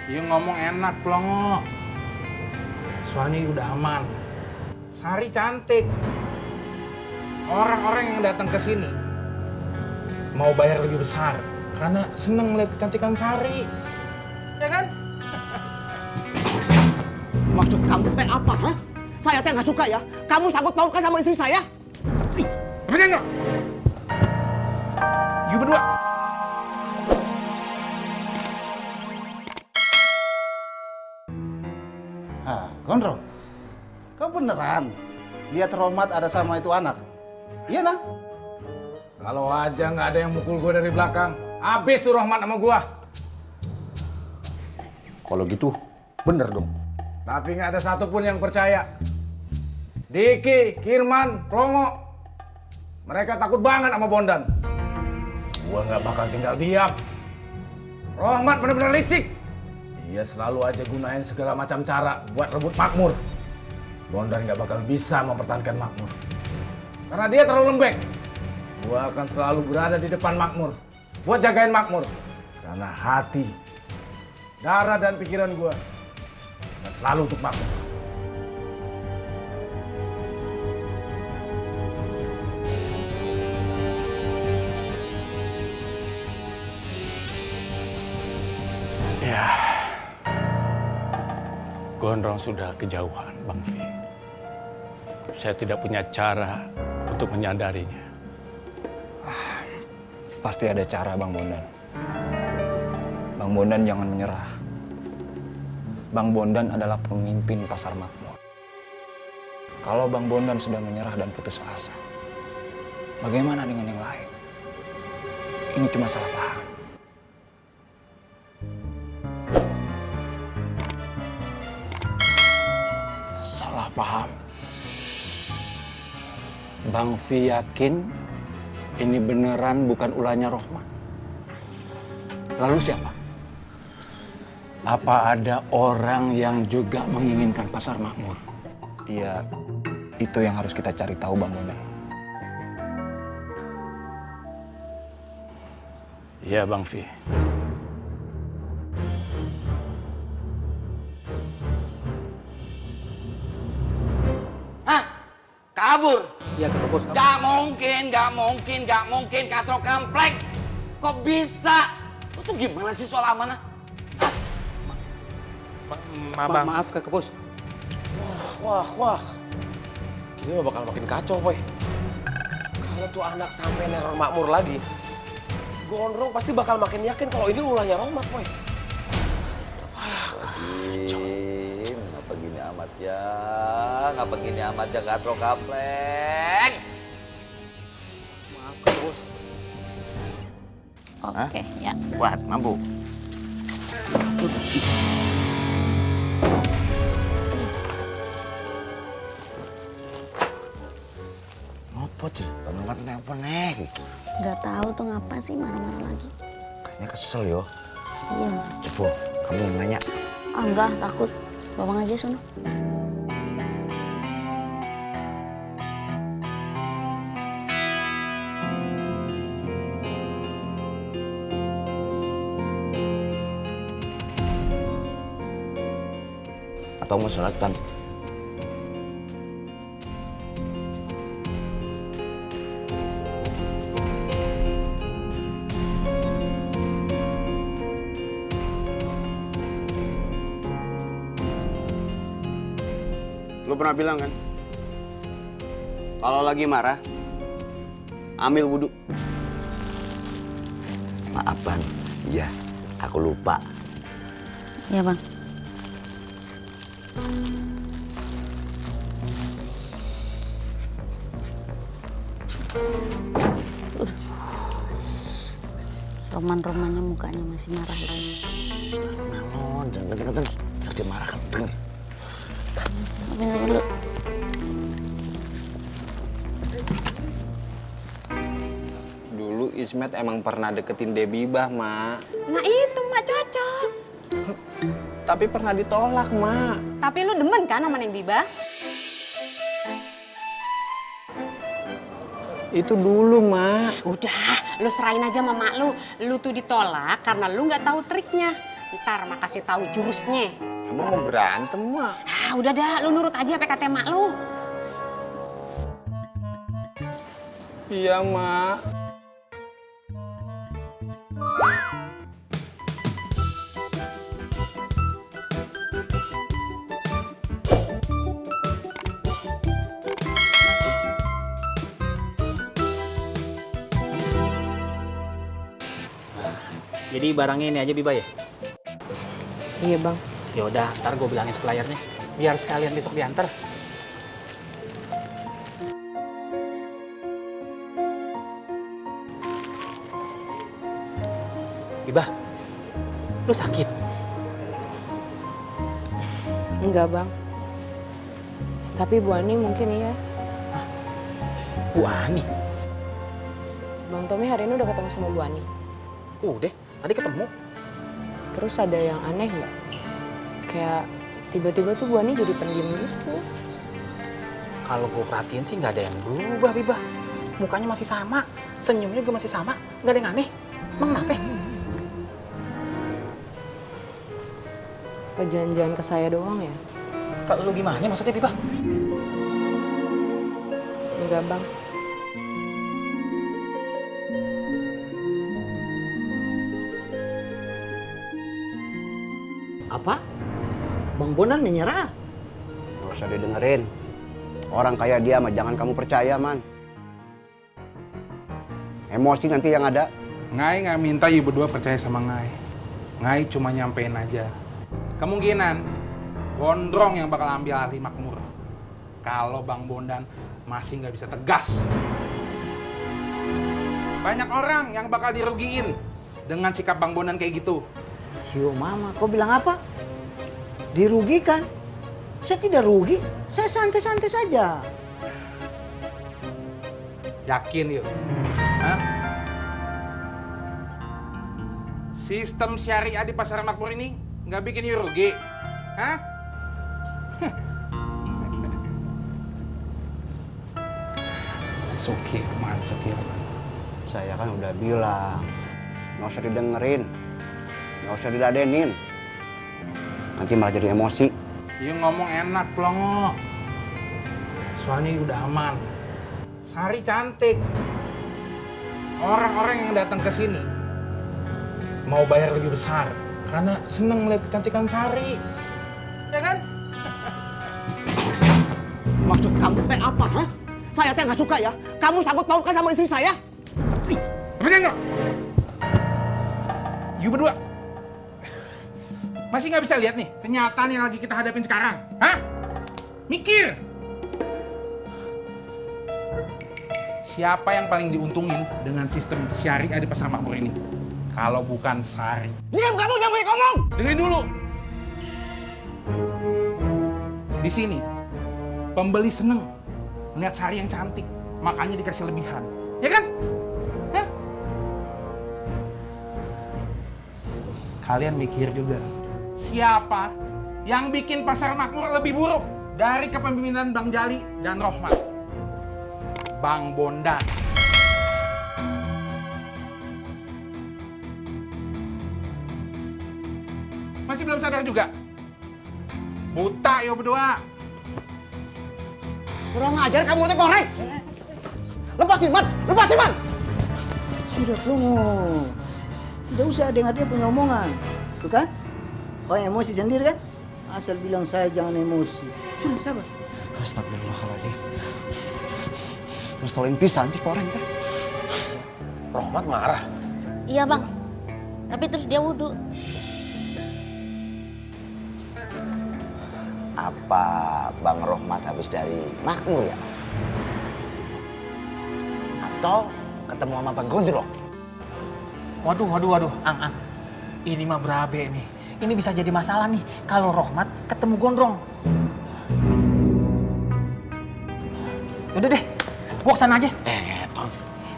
You ngomong enak, Plongo. Suami udah aman. Sari cantik. Orang-orang yang datang ke sini mau bayar lebih besar karena seneng melihat kecantikan Sari. Ya kan? Maksud kamu teh apa, ha? Saya teh nggak suka ya. Kamu sangkut pautkan sama istri saya. Apa sih enggak? You berdua. Ah, Gondrong, kau beneran lihat Rohmat ada sama itu anak? Iya, nah? Kalau aja nggak ada yang mukul gue dari belakang, habis tuh Rohmat sama gue. Kalau gitu, bener dong. Tapi nggak ada satupun yang percaya. Diki, Kirman, Plongo, mereka takut banget sama Bondan. Gue nggak bakal tinggal diam. Rohmat bener-bener licik. Dia selalu aja gunain segala macam cara buat rebut makmur. Bondan nggak bakal bisa mempertahankan makmur. Karena dia terlalu lembek. Gue akan selalu berada di depan makmur. Buat jagain makmur. Karena hati, darah dan pikiran gue akan selalu untuk makmur. Ya, Gondrong sudah kejauhan, Bang Fi. Saya tidak punya cara untuk menyadarinya. Pasti ada cara, Bang Bondan. Bang Bondan jangan menyerah. Bang Bondan adalah pemimpin pasar makmur. Kalau Bang Bondan sudah menyerah dan putus asa, bagaimana dengan yang lain? Ini cuma salah paham. Salah paham. Bang Fi yakin ini beneran bukan ulahnya Rohmat. Lalu siapa? Apa ada orang yang juga menginginkan pasar makmur? Iya, itu yang harus kita cari tahu, Bang Bondan. Iya, Bang Fi. Hah? Kabur? Iya, Kak Bos. Gak mungkin, Katro Kampleng. Kok bisa? Lu tuh gimana sih soal amanah? Maaf, Kak Bos. Wah. Ini mah bakal makin kacau, boy. Kalau tuh anak sampai neror makmur lagi, Gondrong pasti bakal makin yakin kalau ini ulahnya Rohmat, boy. Ngapa gini amat ya? Ngapa gini amat ya Katro Kampleng? Maaf, Kak Bos. Oke, ya. Kuat, mampu. Ngopo sih? Bang Rohmat nelpon gitu. Nggak tahu tuh ngapa sih marah-marah lagi. Kayaknya kesel yo. Iya. Coba, kamu yang nanya. Ah, enggak, takut. Bawang aja sono. Apa mau sholat, Bang? Lu pernah bilang kan, kalau lagi marah, ambil wudhu. Maaf, Bang. Iya, aku lupa. Iya, Bang. Roman-romannya mukanya masih marah lagi. Melon, jangan kenceng-kenceng. Ntar dia marah kan, denger. Tapi dulu. Dulu Ismet emang pernah deketin Debibah, Mak. Nah itu Mak cocok. Tapi pernah ditolak, Mak. Tapi lu demen kan sama Neng Bibah? Itu dulu, Mak. Udah, lu serahin aja sama mak lu. Lu tuh ditolak karena lu nggak tahu triknya. Ntar mak kasih tahu jurusnya. Emang mau berantem, Mak? Ah, udah dah, lu nurut aja apa kata mak lu. Iya, Mak. Jadi barangnya ini aja Biba ya? Iya bang. Ya udah, ntar gue bilangin suppliernya. Biar sekalian besok diantar. Biba, lu sakit? Enggak bang. Tapi Bu Ani mungkin iya. Bu Ani? Bang Tommy hari ini udah ketemu sama Bu Ani. Udah, tadi ketemu. Terus ada yang aneh nggak? Kayak tiba-tiba tuh Bu Ani jadi pendiam gitu. Kalau gue perhatiin sih nggak ada yang berubah, Biba. Mukanya masih sama, senyumnya juga masih sama, nggak ada yang aneh. Emang kenapa? Apa jangan-jangan ke saya doang ya? Kalau lu gimana maksudnya, Biba? Enggak bang. Apa? Bang Bondan menyerah? Nggak usah didengerin. Orang kayak dia mah jangan kamu percaya, Man. Emosi nanti yang ada. Ngai nggak minta you berdua percaya sama Ngai. Ngai cuma nyampein aja. Kemungkinan Gondrong yang bakal ambil alih Makmur. Kalau Bang Bondan masih nggak bisa tegas. Banyak orang yang bakal dirugiin dengan sikap Bang Bondan kayak gitu. Sio mama, kau bilang apa? Dirugikan? Saya tidak rugi, saya santai-santai saja. Yakin yuk? Hah? Sistem syariah di Pasar Makmur ini nggak bikin you rugi? Hah? Sukirman. Saya kan udah bilang, nggak usah didengerin, nggak usah diladenin. Nanti malah jadi emosi. You ngomong enak, Plongo. Soalnya udah aman. Sari cantik. Orang-orang yang datang ke sini mau bayar lebih besar karena seneng ngeliat kecantikan Sari. Ya kan? Maksud kamu teh apa? Hah? Saya teh nggak suka ya. Kamu sangkut pautkan sama istri saya. Apa sih enggak? You berdua masih nggak bisa lihat nih kenyataan yang lagi kita hadapin sekarang? Hah? Mikir! Siapa yang paling diuntungin dengan sistem syariah di Pasar Makmur ini? Kalau bukan Sari. Diam kamu, jangan banyak ngomong! Dengerin dulu. Di sini, pembeli seneng melihat Sari yang cantik, makanya dikasih lebihan. Ya kan? Hah? Kalian mikir juga. Siapa yang bikin Pasar Makmur lebih buruk dari kepemimpinan Bang Jali dan Rohmat? Bang Bondan. Masih belum sadar juga? Buta yo berdua. Kurang ajar kamu teh korek. Lepasin, Man! Lepasin, Man! Sudah, Plungo. Tidak usah dengar dia punya omongan. Tuh kan? Kau emosi sendiri kan? Asal bilang saya jangan emosi. Sudah, sabar. Astagfirullahaladzim. Ngeselin pisan sih koreng teh. Rohmat marah. Iya bang, tapi terus dia wudhu. Apa Bang Rohmat habis dari Makmur ya? Atau ketemu sama Bang Gondrong? Waduh, Ang. Ini mah berabe nih. Ini bisa jadi masalah nih kalau Rohmat ketemu Gondrong. Udah deh, gua kesana aja. Tom.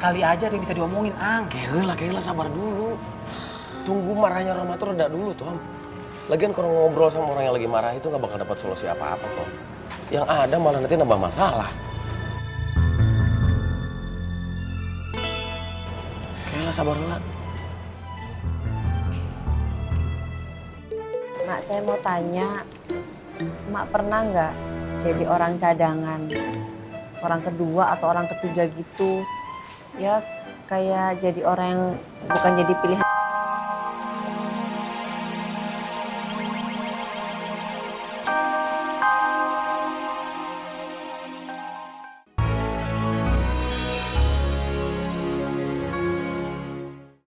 Kali aja ada yang bisa diomongin, Ang. Kayaknya sabar dulu. Tunggu marahnya Rohmat tuh reda dulu, Tom. Lagian kalau ngobrol sama orang yang lagi marah itu nggak bakal dapat solusi apa-apa, Tom. Yang ada malah nanti nambah masalah. Kayaknya sabar dulu. Mak, saya mau tanya, Mak pernah nggak jadi orang cadangan? Orang kedua atau orang ketiga gitu? Ya kayak jadi orang yang bukan jadi pilihan.